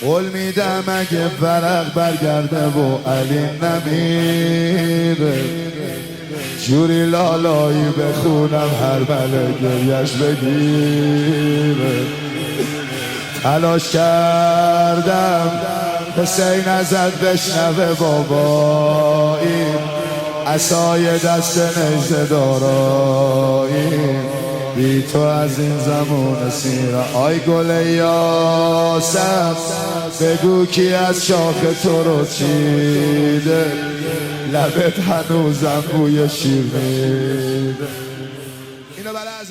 قول میدم اگه ورق برگرده و علی نمیره، جوری لالایی بخونم هر بله گریش بگیره. تلاش کردم حسین ازت بشنوه بابایی، عصای دست نیزه دارایی، بی تو از این زمان سیره. آی گل یاسم بگو کی از شاخ تو رو چیده، لبت هنوزم بوی شیر میده. اینو برای